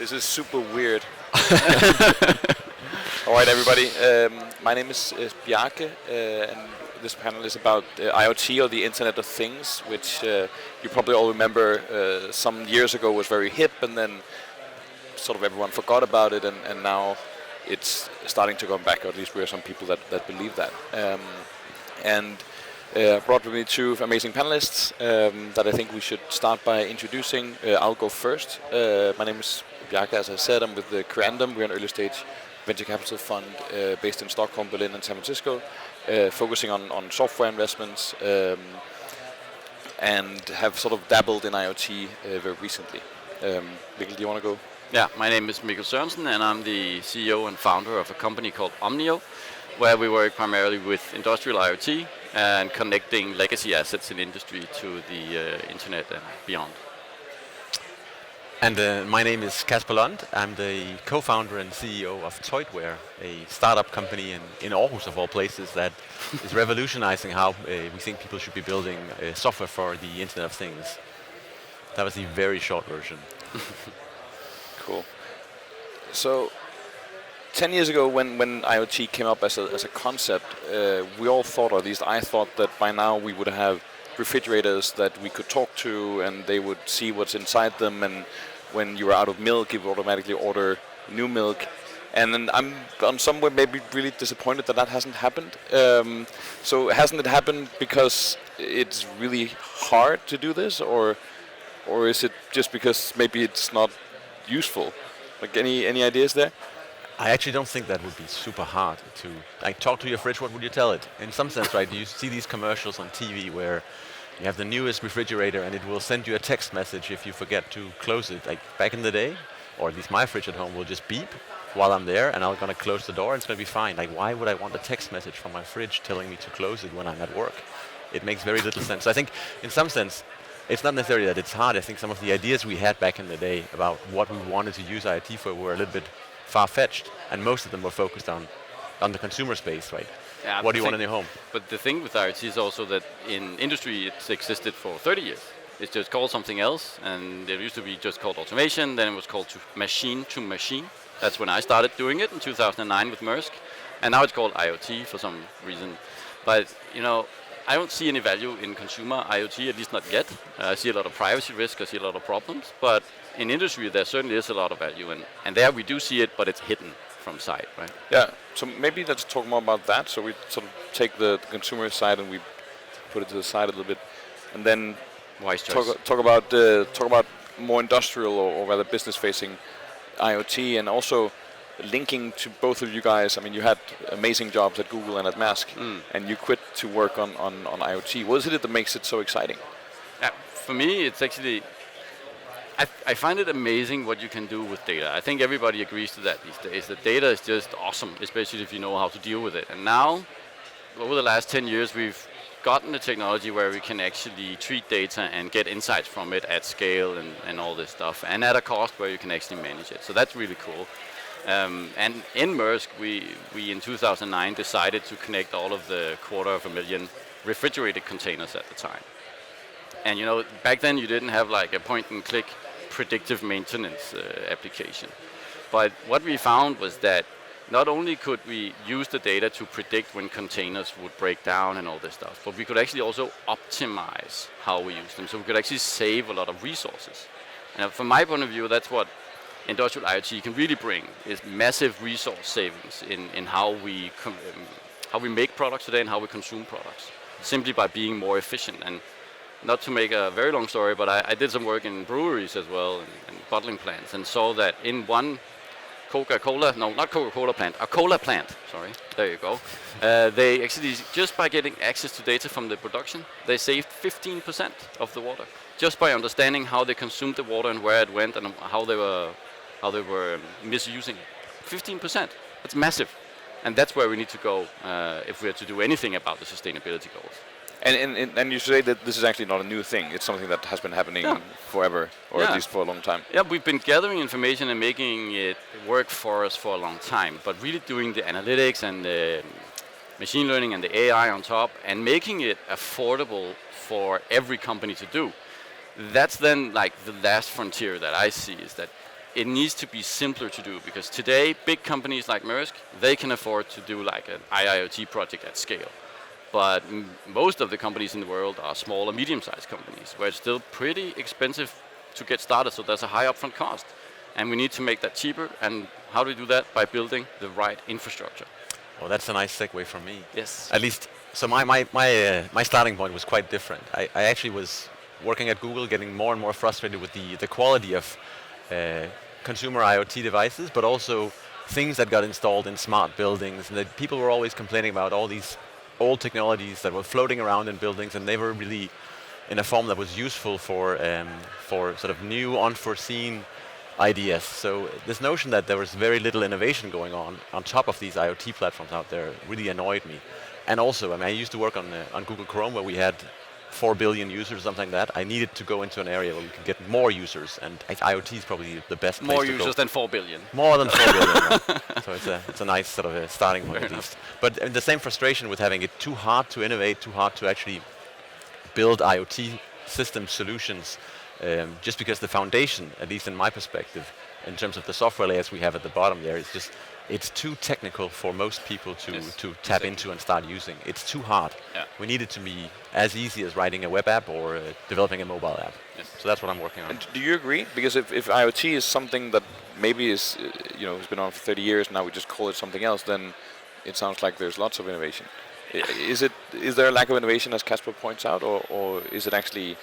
This is super weird. All right, everybody. My name is Bjarke, and this panel is about IoT, or the Internet of Things, which you probably all remember some years ago was very hip, and then sort of everyone forgot about it, and now it's starting to come back, or at least we are some people that believe that. Brought with me two amazing panelists that I think we should start by introducing. I'll go first. My name is Bjarke, as I said. I'm with the Creandum. We're an early stage venture capital fund based in Stockholm, Berlin, and San Francisco, focusing on software investments, and have sort of dabbled in IoT very recently. Mikkel, do you want to go? Yeah, my name is Mikkel Sørensen, and I'm the CEO and founder of a company called Omnio, where we work primarily with industrial IoT and connecting legacy assets in industry to the internet and beyond. And my name is Kasper Lund. I'm the co-founder and CEO of Toitware, a startup company in Aarhus, of all places, that is revolutionizing how we think people should be building software for the Internet of Things. That was the very short version. Cool. So, 10 years ago, when IoT came up as a concept, we all thought, or at least I thought, that by now we would have refrigerators that we could talk to, and they would see what's inside them, and when you were out of milk, you would automatically order new milk. And then I'm on somewhere maybe really disappointed that hasn't happened. So hasn't it happened because it's really hard to do this, or is it just because maybe it's not useful? Like, any ideas there? I actually don't think that would be super hard to talk to your fridge. What would you tell it? In some sense, right? You see these commercials on TV where you have the newest refrigerator and it will send you a text message if you forget to close it. Like back in the day, or at least my fridge at home will just beep while I'm there, and I'm gonna close the door and it's gonna be fine. Like, why would I want a text message from my fridge telling me to close it when I'm at work? It makes very little sense. So I think, in some sense, it's not necessarily that it's hard. I think some of the ideas we had back in the day about what we wanted to use IoT for were a little bit far-fetched, and most of them were focused on the consumer space, right? Yeah, what do you want in your home? But the thing with IoT is also that in industry it's existed for 30 years. It's just called something else, and it used to be just called automation, then it was called machine to machine. That's when I started doing it in 2009 with Maersk, and now it's called IoT for some reason. But, I don't see any value in consumer IoT, at least not yet. I see a lot of privacy risk, I see a lot of problems, but in industry there certainly is a lot of value, and there we do see it, but it's hidden from sight, right? Yeah, so maybe let's talk more about that. So we sort of take the consumer side and we put it to the side a little bit, and then wise choice. Talk about more industrial or rather business-facing IoT, and also linking to both of you guys. I mean, you had amazing jobs at Google and at Maersk, and you quit to work on IoT. What is it that makes it so exciting? For me, it's actually, I find it amazing what you can do with data. I think everybody agrees to that these days. That data is just awesome, especially if you know how to deal with it. And now, over the last 10 years, we've gotten the technology where we can actually treat data and get insights from it at scale and all this stuff, and at a cost where you can actually manage it. So that's really cool. And in Maersk, we in 2009 decided to connect all of the 250,000 refrigerated containers at the time. And back then you didn't have like a point-and-click predictive maintenance application. But what we found was that not only could we use the data to predict when containers would break down and all this stuff, but we could actually also optimize how we use them. So we could actually save a lot of resources. And from my point of view, that's what industrial IoT can really bring, is massive resource savings in how we make products today and how we consume products, simply by being more efficient. And not to make a very long story, but I did some work in breweries as well, and bottling plants, and saw that in one Coca-Cola plant, sorry, there you go. They actually, just by getting access to data from the production, they saved 15% of the water, just by understanding how they consumed the water and where it went and how they were misusing it. 15%, that's massive. And that's where we need to go if we are to do anything about the sustainability goals. And you say that this is actually not a new thing. It's something that has been happening forever, or at least for a long time. Yeah, we've been gathering information and making it work for us for a long time, but really doing the analytics and the machine learning and the AI on top and making it affordable for every company to do. That's then like the last frontier that I see, is that it needs to be simpler to do, because today big companies like Maersk, they can afford to do like an IIoT project at scale. But most of the companies in the world are small or medium-sized companies, where it's still pretty expensive to get started, so there's a high upfront cost. And we need to make that cheaper, and how do we do that? By building the right infrastructure. Well, that's a nice segue from me. Yes. At least, so my starting point was quite different. I actually was working at Google, getting more and more frustrated with the quality of consumer IoT devices, but also things that got installed in smart buildings, and that people were always complaining about all these old technologies that were floating around in buildings, and they were really in a form that was useful for sort of new, unforeseen ideas. So this notion that there was very little innovation going on top of these IoT platforms out there really annoyed me. And also, I mean, I used to work on Google Chrome, where we had 4 billion users, something like that. I needed to go into an area where we could get more users, and IoT is probably the best place More to go. users than 4 billion. More than 4 billion. Right? So it's a nice sort of a starting point at least. But the same frustration with having it too hard to innovate, too hard to actually build IoT system solutions, just because the foundation, at least in my perspective, in terms of the software layers we have at the bottom there, it's too technical for most people to tap into and start using. It's too hard. Yeah. We need it to be as easy as writing a web app or developing a mobile app. Yes. So that's what I'm working on. And do you agree? Because if IoT is something that maybe is has been on for 30 years, now we just call it something else, then it sounds like there's lots of innovation. Is there a lack of innovation, as Kasper points out, or is it actually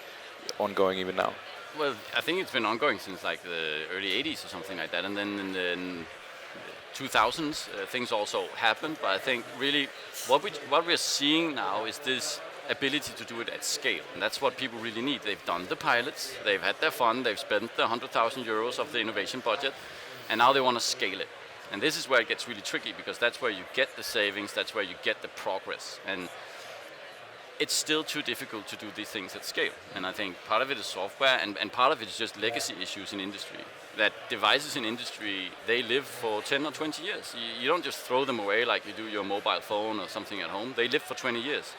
ongoing even now? Well, I think it's been ongoing since like the early 80s or something like that, and then in the 2000s things also happened. But I think really what we're seeing now is this ability to do it at scale, and that's what people really need. They've done the pilots, they've had their fun, they've spent the 100,000 euros of the innovation budget, and now they want to scale it. And this is where it gets really tricky, because that's where you get the savings, that's where you get the progress. And it's still too difficult to do these things at scale. And I think part of it is software, and part of it is just legacy issues in industry. That devices in industry, they live for 10 or 20 years. You don't just throw them away like you do your mobile phone or something at home. They live for 20 years.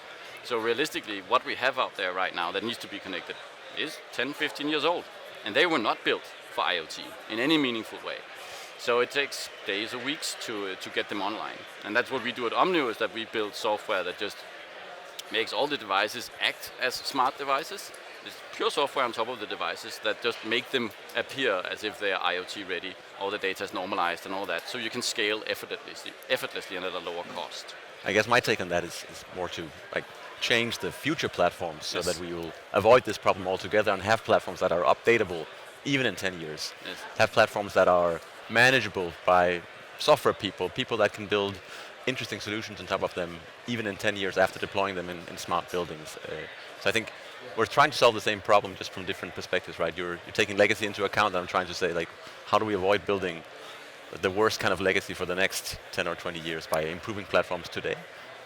So realistically, what we have out there right now that needs to be connected is 10, 15 years old. And they were not built for IoT in any meaningful way. So it takes days or weeks to get them online. And that's what we do at Omnio, is that we build software that just makes all the devices act as smart devices. It's pure software on top of the devices that just make them appear as if they are IoT ready. All the data is normalized and all that, so you can scale effortlessly and at a lower cost. I guess my take on that is more to change the future platforms so that we will avoid this problem altogether and have platforms that are updatable even in 10 years. Yes. Have platforms that are manageable by software people that can build interesting solutions on top of them even in 10 years after deploying them in smart buildings. So I think we're trying to solve the same problem just from different perspectives, right? You're taking legacy into account, and I'm trying to say, how do we avoid building the worst kind of legacy for the next 10 or 20 years by improving platforms today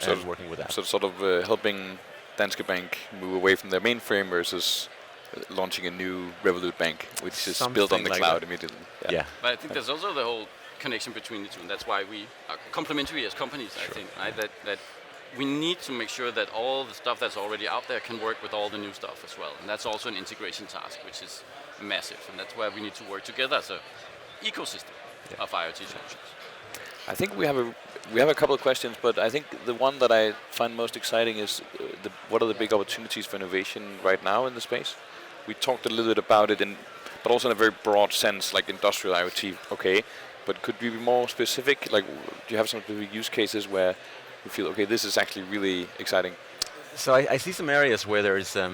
and working with that. So sort of helping Danske Bank move away from their mainframe versus launching a new Revolut Bank, which is built on the cloud immediately. Yeah. But I think there's also the whole connection between the two, and that's why we are complementary as companies, I think, right? That we need to make sure that all the stuff that's already out there can work with all the new stuff as well. And that's also an integration task, which is massive. And that's where we need to work together as an ecosystem of IoT solutions. I think we have a couple of questions, but I think the one that I find most exciting is what are the big opportunities for innovation right now in the space? We talked a little bit about it, but also in a very broad sense, like industrial IoT, okay. But could we be more specific? Like, do you have some specific use cases where you feel, okay, this is actually really exciting? So I see some areas where there is sort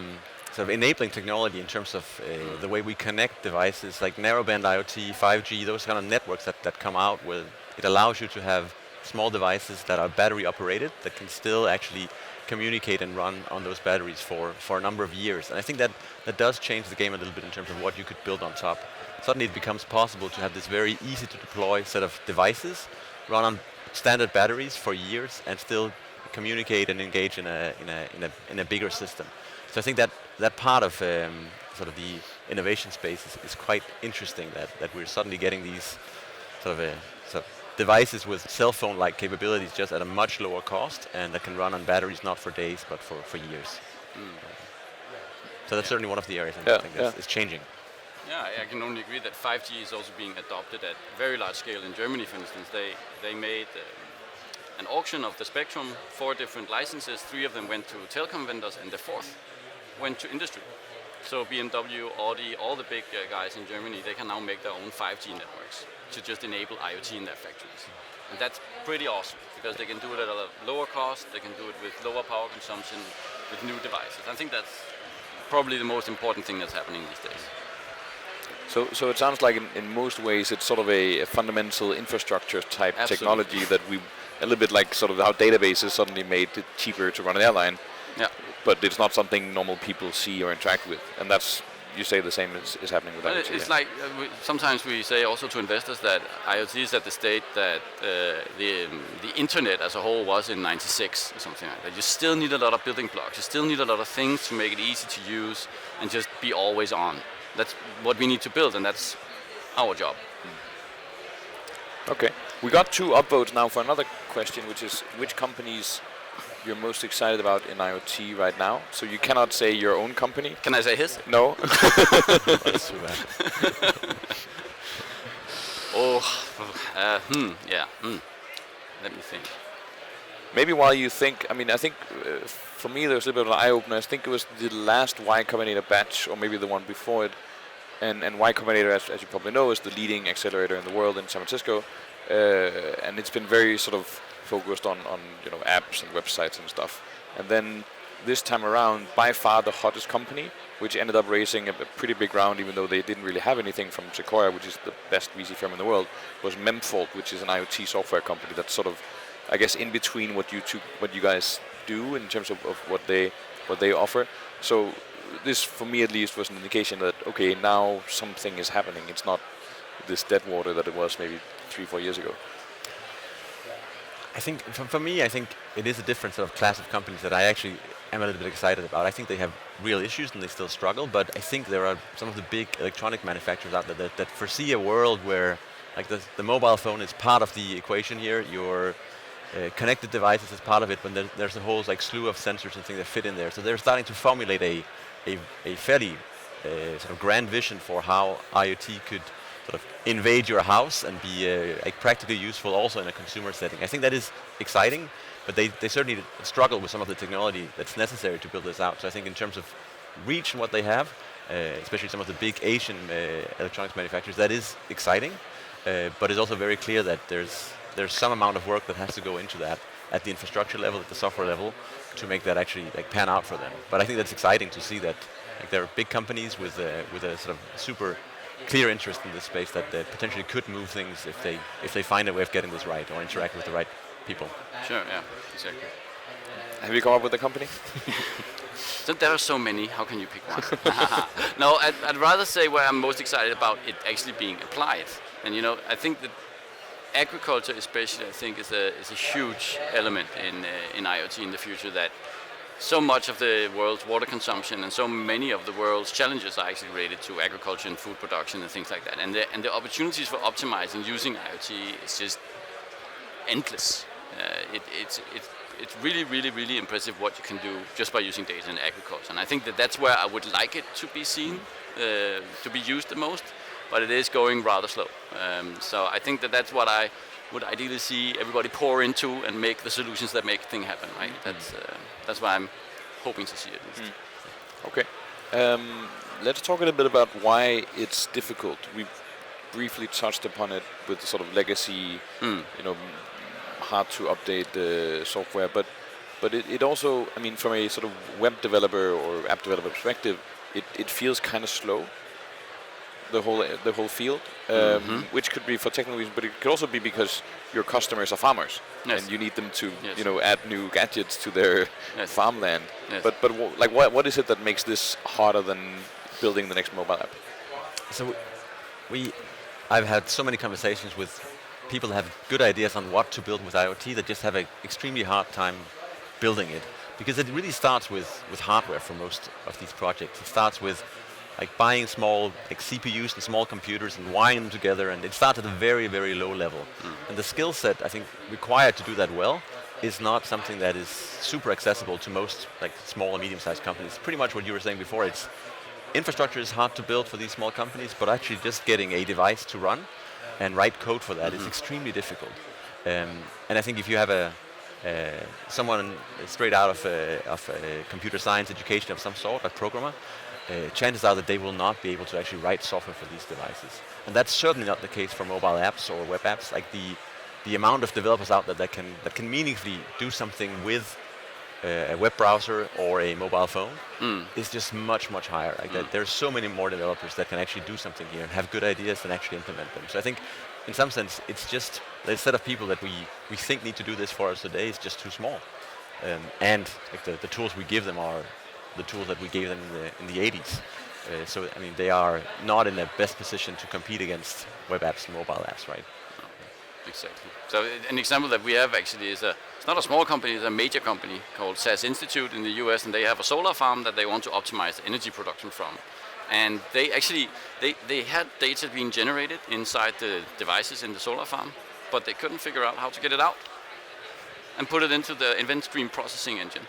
of enabling technology in terms of the way we connect devices, like narrowband IoT, 5G, those kind of networks that come out where it allows you to have small devices that are battery operated that can still actually communicate and run on those batteries for a number of years. And I think that does change the game a little bit in terms of what you could build on top. Suddenly it becomes possible to have this very easy to deploy set of devices run on standard batteries for years and still communicate and engage in a bigger system. So I think that part of sort of the innovation space is quite interesting, that we're suddenly getting these sort of devices with cell phone-like capabilities just at a much lower cost, and that can run on batteries not for days but for years. So that's certainly one of the areas I think is changing. Yeah, I can only agree that 5G is also being adopted at very large scale in Germany, for instance. They made an auction of the spectrum, 4 different licenses, 3 of them went to telecom vendors, and the 4th went to industry. So BMW, Audi, all the big guys in Germany, they can now make their own 5G networks to just enable IoT in their factories. And that's pretty awesome, because they can do it at a lower cost, they can do it with lower power consumption, with new devices. I think that's probably the most important thing that's happening these days. So it sounds like in most ways it's sort of a fundamental infrastructure type technology that a little bit like sort of how databases suddenly made it cheaper to run an airline. Yeah. But it's not something normal people see or interact with, and that's, you say the same is happening with IoT. It's like sometimes we say also to investors that IoT is at the state that the internet as a whole was in '96 or something like that. You still need a lot of building blocks. You still need a lot of things to make it easy to use and just be always on. That's what we need to build, and that's our job. Okay. We got 2 upvotes now for another question, which is which companies you're most excited about in IoT right now. So you cannot say your own company. Can I say his? No. That's too bad. Let me think. Maybe while you think, I think for me there was a little bit of an eye-opener. I think it was the last Y Combinator batch, or maybe the one before it. And Y Combinator, as you probably know, is the leading accelerator in the world in San Francisco. And it's been very sort of focused on apps and websites and stuff. And then this time around, by far the hottest company, which ended up raising a pretty big round, even though they didn't really have anything from Sequoia, which is the best VC firm in the world, was Memfault, which is an IoT software company that's sort of, I guess, in between what you guys do in terms of what they offer. So this, for me at least, was an indication that okay, now something is happening. It's not this dead water that it was maybe 3-4 years ago. I think, for me, I think it is a different sort of class of companies that I actually am a little bit excited about. I think they have real issues and they still struggle, but I think there are some of the big electronic manufacturers out there that foresee a world where like the mobile phone is part of the equation here, your connected devices is part of it, but there's a whole like slew of sensors and things that fit in there. So they're starting to formulate a fairly sort of grand vision for how IoT could sort of invade your house and be like practically useful also in a consumer setting. I think that is exciting, but they certainly struggle with some of the technology that's necessary to build this out. So I think in terms of reach and what they have, especially some of the big Asian electronics manufacturers, that is exciting, but it's also very clear that there's some amount of work that has to go into that at the infrastructure level, at the software level, to make that actually like pan out for them. But I think that's exciting to see that like there are big companies with a sort of super clear interest in this space that potentially could move things if they find a way of getting this right or interact with the right people. Sure, yeah, exactly. Have you come up with a company? So there are so many. How can you pick one? No, I'd rather say where I'm most excited about it actually being applied. And I think that agriculture, especially, I think is a huge element in IoT in the future. That so much of the world's water consumption and so many of the world's challenges are actually related to agriculture and food production and things like that. And the opportunities for optimizing using IoT is just endless. It's really, really, really impressive what you can do just by using data in agriculture. And I think that's where I would like it to be seen, to be used the most, but it is going rather slow. So I think that's what I would ideally see everybody pour into and make the solutions that make things happen, right? That's what I'm hoping to see at least. Okay. Let's talk a little bit about why it's difficult. We briefly touched upon it with the sort of legacy, hard to update the software, but it also, from a sort of web developer or app developer perspective, it feels kind of slow. The whole field, which could be for technical reasons, but it could also be because your customers are farmers, and you need them to, add new gadgets to their farmland. Yes. But what is it that makes this harder than building the next mobile app? So I've had so many conversations with people that have good ideas on what to build with IoT that just have an extremely hard time building it, because it really starts with hardware for most of these projects. It starts with like buying small like CPUs and small computers and wiring them together, and it starts at a very, very low level. And the skill set I think required to do that well is not something that is super accessible to most like small and medium-sized companies. Pretty much what you were saying before. infrastructure is hard to build for these small companies, but actually just getting a device to run and write code for that is extremely difficult. And I think if you have someone straight out of a computer science education of some sort, a programmer, chances are that they will not be able to actually write software for these devices. And that's certainly not the case for mobile apps or web apps. Like the amount of developers out there that can meaningfully do something with a web browser or a mobile phone is just much, much higher. Like there's so many more developers that can actually do something here and have good ideas and actually implement them. So I think in some sense it's just the set of people that we think need to do this for us today is just too small. And like the tools we give them are the tools that we gave them in the 80s. So I mean they are not in the best position to compete against web apps and mobile apps, right? Exactly. So an example that we have actually is it's not a small company, it's a major company called SAS Institute in the US, and they have a solar farm that they want to optimize the energy production from. And they actually, they had data being generated inside the devices in the solar farm, but they couldn't figure out how to get it out and put it into the event stream processing engine.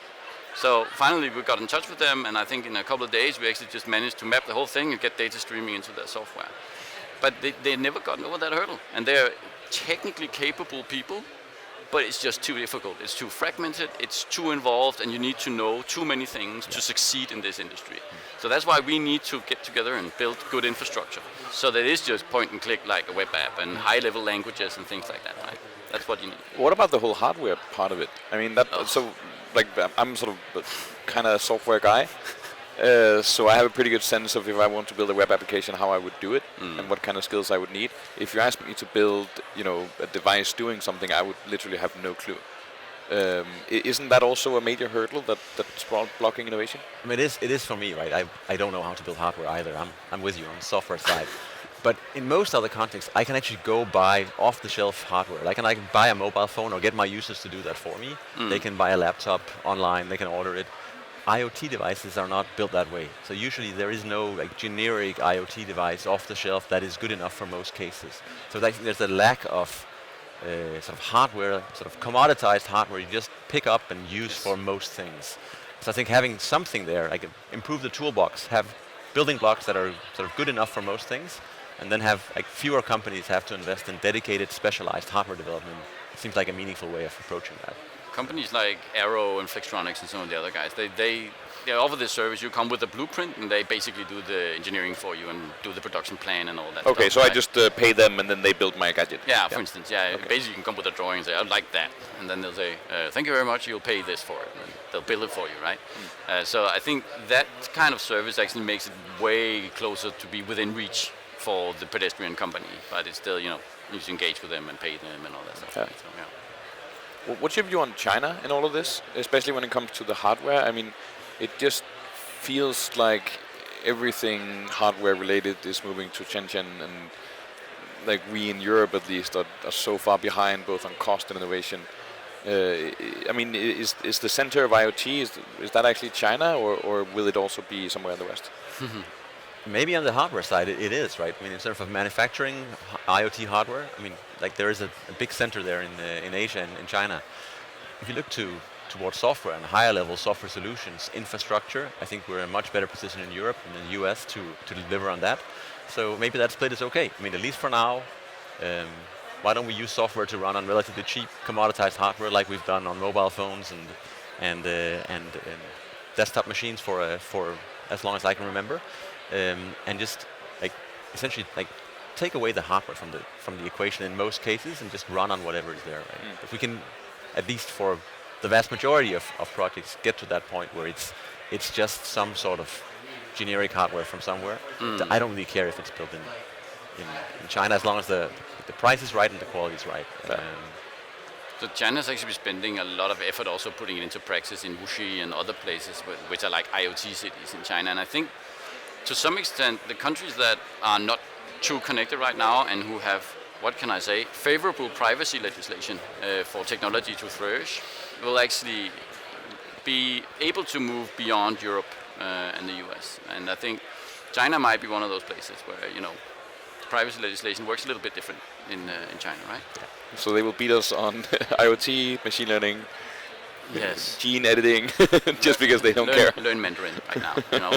So finally we got in touch with them, and I think in a couple of days we actually just managed to map the whole thing and get data streaming into their software. But they never gotten over that hurdle, and they're technically capable people, but it's just too difficult. It's too fragmented, it's too involved, and you need to know too many things to succeed in this industry. So that's why we need to get together and build good infrastructure, so that it's just point and click like a web app and high-level languages and things like that, right? That's what you need. What about the whole hardware part of it? I mean, so like I'm sort of kind of a software guy. So I have a pretty good sense of if I want to build a web application, how I would do it and what kind of skills I would need. If you ask me to build, a device doing something, I would literally have no clue. Isn't that also a major hurdle that's blocking innovation? I mean, it is for me, right? I don't know how to build hardware either. I'm with you on the software side. But in most other contexts, I can actually go buy off-the-shelf hardware. Like, I can buy a mobile phone or get my users to do that for me. They can buy a laptop online, they can order it. IoT devices are not built that way. So usually there is no like generic IoT device off the shelf that is good enough for most cases. So there's a lack of sort of hardware, sort of commoditized hardware you just pick up and use for most things. So I think having something there, like improve the toolbox, have building blocks that are sort of good enough for most things, and then have like fewer companies have to invest in dedicated specialized hardware development. It seems like a meaningful way of approaching that. Companies like Arrow and Flextronics and some of the other guys, they offer this service. You come with a blueprint, and they basically do the engineering for you and do the production plan and all that. Okay, stuff, so right? I just pay them, and then they build my gadget. Yeah, for instance, okay. Basically you can come with a drawing and say, I'd like that, and then they'll say, thank you very much, you'll pay this for it, and they'll build it for you, right? So I think that kind of service actually makes it way closer to be within reach for the pedestrian company, but it's still, you need to engage with them and pay them and all that stuff. Yeah. Right? So, What's your view on China in all of this, especially when it comes to the hardware? I mean, it just feels like everything hardware related is moving to Shenzhen, and like we in Europe at least are so far behind both on cost and innovation. I mean, is the center of IoT, is that actually China, or will it also be somewhere in the West? Maybe on the hardware side it is, right? I mean, in terms of manufacturing IoT hardware, I mean, like there is a big center there in Asia and in China. If you look towards software and higher level software solutions, infrastructure, I think we're in a much better position in Europe and in the US to deliver on that. So maybe that split is okay. I mean, at least for now, why don't we use software to run on relatively cheap commoditized hardware like we've done on mobile phones and desktop machines for as long as I can remember. And just like essentially like take away the hardware from the equation in most cases and just run on whatever is there. Right? If we can, at least for the vast majority of projects, get to that point where it's just some sort of generic hardware from somewhere, I don't really care if it's built in China as long as the price is right and the quality is right. So China's actually spending a lot of effort also putting it into practice in Wuxi and other places which are like IoT cities in China, and I think to some extent, the countries that are not too connected right now and who have, what can I say, favorable privacy legislation for technology to flourish will actually be able to move beyond Europe and the US. And I think China might be one of those places where, privacy legislation works a little bit different in China, right? So they will beat us on IoT, machine learning, Yes. gene editing, just because they don't care. Learn Mandarin right now, you know.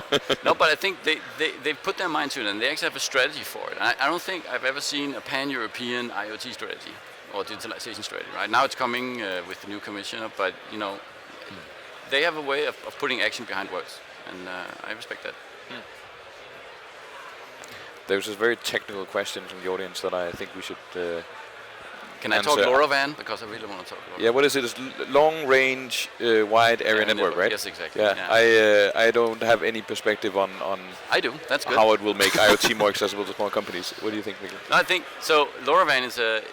No, but I think they put their mind to it, and they actually have a strategy for it. I don't think I've ever seen a pan-European IoT strategy or digitalization strategy. Right now, it's coming with the new commissioner, but you know, they have a way of putting action behind words, and I respect that. There's this very technical question from the audience that I think we should. Can I talk LoRaWAN? Because I really want to talk LoRaWAN. Yeah, what is it? It's long range, wide area network, right? Yes, exactly. Yeah. I don't have any perspective on I do. That's good. how it will make IoT more accessible to small companies. What do you think, Mikkel? No, I think so. LoRaWAN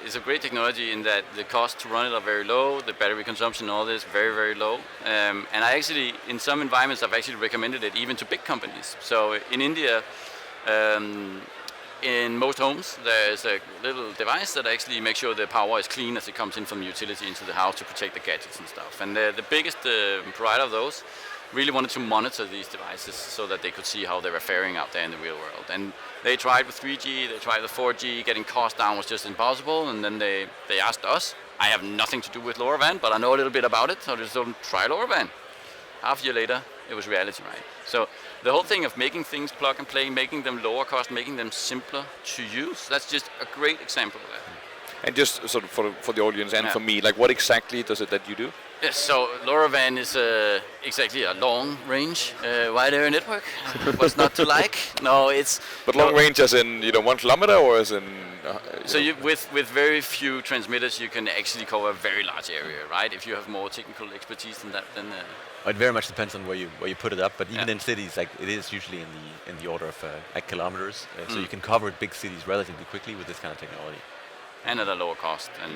is a great technology in that the cost to run it are very low, the battery consumption, all this very, very low. And I actually, in some environments, I've actually recommended it even to big companies. So in India. In most homes, there's a little device that actually makes sure the power is clean as it comes in from the utility into the house to protect the gadgets and stuff. And the biggest provider of those really wanted to monitor these devices so that they could see how they were faring out there in the real world. And they tried with 3G, they tried with 4G, getting cost down was just impossible. And then they asked us. I have nothing to do with LoRaWAN, but I know a little bit about it, so I just told them, try LoRaWAN. Half a year later, it was reality, right? So the whole thing of making things plug and play, making them lower cost, making them simpler to use, that's just a great example of that. And just sort of for the audience and for me, like what exactly does it that you do? Yes, so LoRaWAN is exactly a long-range wide area network. What's not to like? No, it's... But long range as in 1 kilometer or as in... So with very few transmitters, you can actually cover a very large area, right? If you have more technical expertise than that, then... It very much depends on where you put it up, but even in cities, like it is usually in the order of like kilometers, so you can cover big cities relatively quickly with this kind of technology. And at a lower cost, and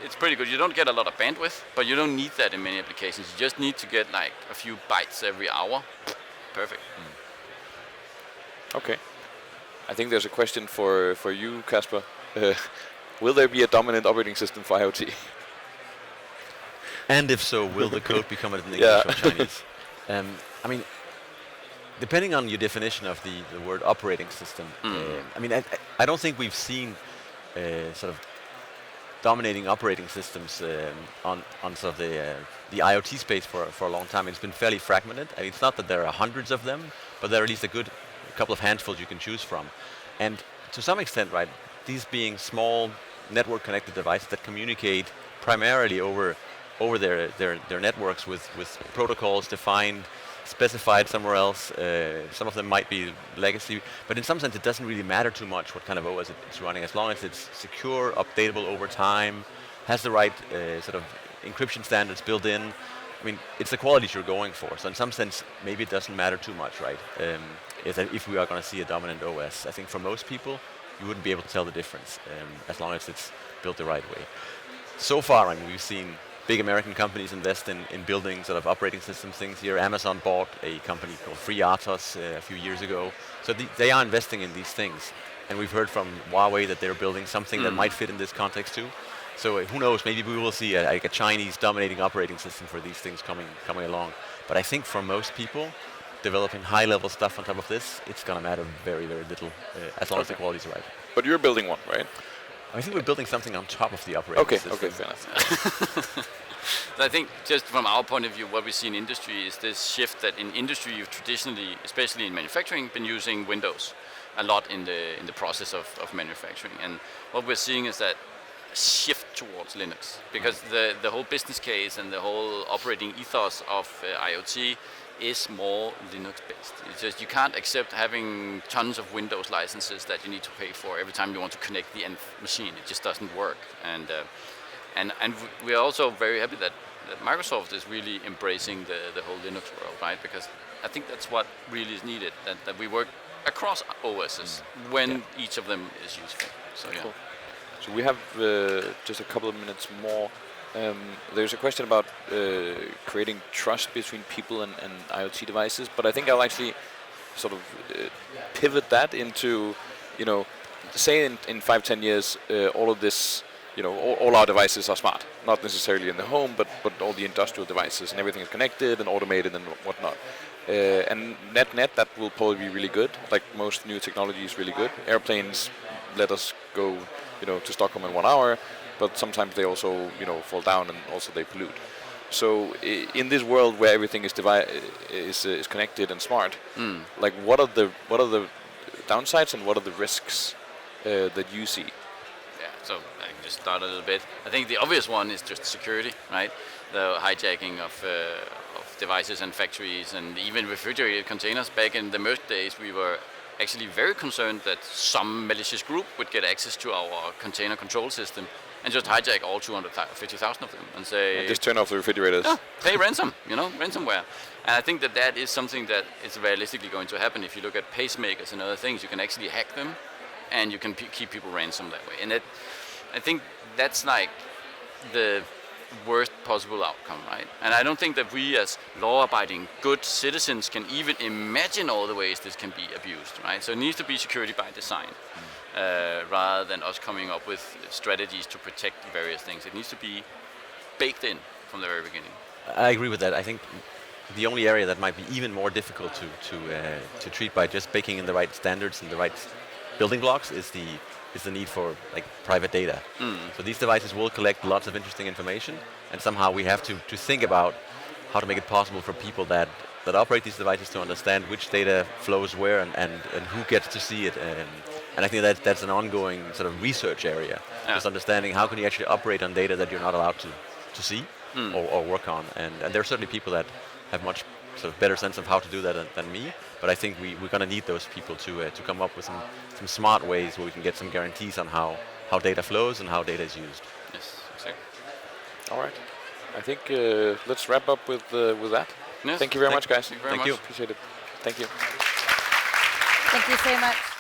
it's pretty good. You don't get a lot of bandwidth, but you don't need that in many applications. You just need to get like a few bytes every hour. Perfect. Okay. I think there's a question for you, Kasper. Will there be a dominant operating system for IoT? And if so, will the code become in English or Chinese? I mean, depending on your definition of the word operating system, I mean, I don't think we've seen sort of dominating operating systems on sort of the IoT space for a long time. It's been fairly fragmented. I mean, it's not that there are hundreds of them, but there are at least a couple of handfuls you can choose from. And to some extent, right, these being small network-connected devices that communicate primarily over their networks with protocols defined, specified somewhere else. Some of them might be legacy, but in some sense it doesn't really matter too much what kind of OS it's running, as long as it's secure, updatable over time, has the right sort of encryption standards built in. I mean, it's the quality you're going for. So in some sense, maybe it doesn't matter too much, right? If we are going to see a dominant OS, I think for most people, you wouldn't be able to tell the difference as long as it's built the right way. So far, I mean, we've seen big American companies invest in building sort of operating system things here. Amazon bought a company called FreeRTOS a few years ago. So they are investing in these things. And we've heard from Huawei that they're building something that might fit in this context too. So who knows, maybe we will see a Chinese dominating operating system for these things coming along. But I think for most people, developing high-level stuff on top of this, it's going to matter very, very little as long as the quality is right. But you're building one, right? I think we're building something on top of the operating system. Okay, fair enough. I think just from our point of view, what we see in industry is this shift that in industry you've traditionally, especially in manufacturing, been using Windows a lot in the process of manufacturing. And what we're seeing is that shift towards Linux, because the whole business case and the whole operating ethos of IoT is more Linux based. It's just you can't accept having tons of Windows licenses that you need to pay for every time you want to connect the end machine. It just doesn't work. And we are also very happy that Microsoft is really embracing the whole Linux world, right? Because I think that's what really is needed, that we work across OSs when each of them is useful. So yeah. Cool. So we have just a couple of minutes more. There's a question about creating trust between people and IoT devices, but I think I'll actually sort of pivot that into, say in 5-10 years, all of this, all our devices are smart, not necessarily in the home, but all the industrial devices and everything is connected and automated and whatnot. And net, that will probably be really good. Like most new technology is really good. Airplanes let us go, to Stockholm in 1 hour, but sometimes they also, fall down and also they pollute. in this world where everything is connected and smart, like what are the downsides and what are the risks that you see? Yeah, so I can just start a little bit. I think the obvious one is just security, right? The hijacking of devices and factories and even refrigerated containers. Back in the Merck days, we were actually very concerned that some malicious group would get access to our container control system and just hijack all 250,000 of them and say... And just turn off the refrigerators. Yeah, pay ransom, ransomware. And I think that is something that is realistically going to happen. If you look at pacemakers and other things, you can actually hack them and you can keep people ransom that way. And I think that's like the worst possible outcome, right? And I don't think that we as law-abiding good citizens can even imagine all the ways this can be abused, right? So it needs to be security by design, rather than us coming up with strategies to protect various things. It needs to be baked in from the very beginning. I agree with that. I think the only area that might be even more difficult to treat by just baking in the right standards and the right building blocks is the need for like private data. So these devices will collect lots of interesting information, and somehow we have to think about how to make it possible for people that operate these devices to understand which data flows where and who gets to see it. And I think that's an ongoing sort of research area, just understanding how can you actually operate on data that you're not allowed to see or work on. And there are certainly people that have much sort of better sense of how to do that than me, but I think we're going to need those people to come up with some smart ways where we can get some guarantees on how data flows and how data is used. Yes, exactly. All right. I think let's wrap up with that. Yes. Thank you very much, guys. Thank you very much. Appreciate it. Thank you. Thank you so much.